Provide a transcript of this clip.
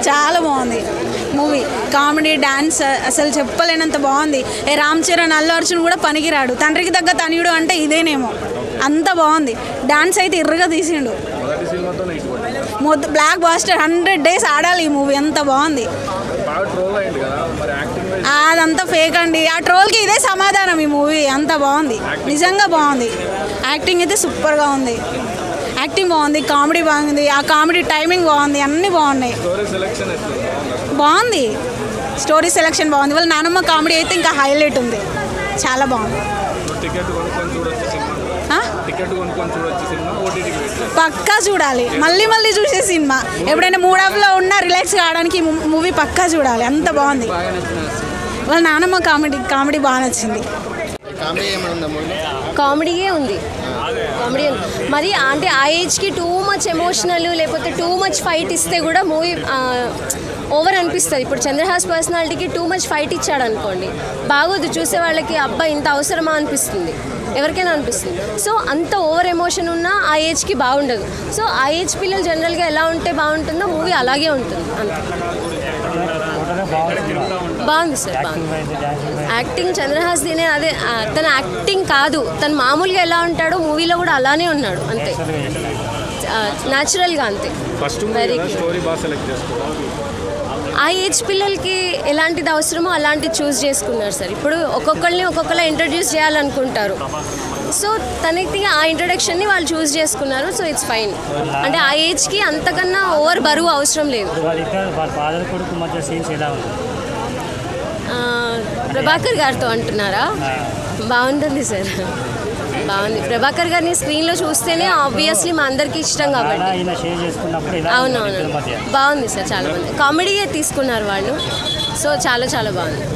చాలా బాగుంది movie. Comedy, dance అసలు చెప్పలేనంత బాగుంది. రామ్ చరణ్, అల్లు అర్జున్ కూడా పనికిరాడు. తండ్రికి తగ్గ తనయుడు అంటే ఇదేనేమో, అంత బాగుంది. డాన్స్ అయితే ఇర్రగా తీసిండు. బ్లాక్ బాస్టర్ 100 days ఆడాలి ఈ మూవీ, ఎంత బాగుంది. అదంతా ఫేక్ అండి. ఆ ట్రోల్కి ఇదే సమాధానం. ఈ మూవీ అంత బాగుంది, నిజంగా బాగుంది. యాక్టింగ్ అయితే సూపర్గా ఉంది. యాక్టింగ్ బాగుంది, కామెడీ బాగుంది, ఆ కామెడీ టైమింగ్ బాగుంది, అన్నీ బాగున్నాయి. బాగుంది, స్టోరీ సెలెక్షన్ బాగుంది. వాళ్ళ నానమ్మ కామెడీ అయితే ఇంకా హైలైట్ ఉంది, చాలా బాగుంది. పక్కా చూడాలి, మళ్ళీ మళ్ళీ చూసే సినిమా. ఎప్పుడైనా మూడ్ ఆఫ్లో ఉన్నా రిలాక్స్ కావడానికి మూవీ పక్కా చూడాలి, అంత బాగుంది. వాళ్ళ నానమ్మ కామెడీ బాగా నచ్చింది. కామెడీయే ఉంది, కామెడీ మరి. అంటే ఆ ఏజ్కి టూ మచ్ ఎమోషనల్ లేకపోతే టూ మచ్ ఫైట్ ఇస్తే కూడా మూవీ ఓవర్ అనిపిస్తుంది. ఇప్పుడు చంద్రహాస్ పర్సనాలిటీకి టూ మచ్ ఫైట్ ఇచ్చాడు అనుకోండి, బాగోదు. చూసే వాళ్ళకి అబ్బాయి ఇంత అవసరమా అనిపిస్తుంది, ఎవరికైనా అనిపిస్తుంది. సో అంత ఓవర్ ఎమోషన్ ఉన్నా ఆ ఏజ్కి బాగుండదు. సో ఆ ఏజ్ పిల్లలు జనరల్గా ఎలా ఉంటే బాగుంటుందో మూవీ అలాగే ఉంటుంది. అంతే బాగుంది సార్, బాగుంది. యాక్టింగ్ చంద్రహాస్ దీనే, అదే తన యాక్టింగ్ కాదు, తను మామూలుగా ఎలా ఉంటాడో మూవీలో కూడా అలానే ఉన్నాడు, అంతే న్యాచురల్గా, అంతే. వెరీ ఆ ఏజ్ పిల్లలకి ఎలాంటిది అవసరమో అలాంటిది చూస్ చేసుకున్నారు సార్. ఇప్పుడు ఒక్కొక్కరిలా ఇంట్రడ్యూస్ చేయాలనుకుంటారు. సో తనకి ఆ ఇంట్రడక్షన్ని వాళ్ళు చూస్ చేసుకున్నారు. So it's fine. అంటే ఆ ఏజ్కి అంతకన్నా ఓవర్ బరువు అవసరం లేదు. ప్రభాకర్ గారితో అంటున్నారా? బాగుంటుంది సార్, బాగుంది. ప్రభాకర్ గారిని స్క్రీన్లో చూస్తేనే ఆబ్వియస్లీ మా అందరికీ ఇష్టం కాబట్టి. అవునవును, బాగుంది సార్. చాలా మంది కామెడీయే తీసుకున్నారు వాళ్ళు. సో చాలా చాలా బాగుంది.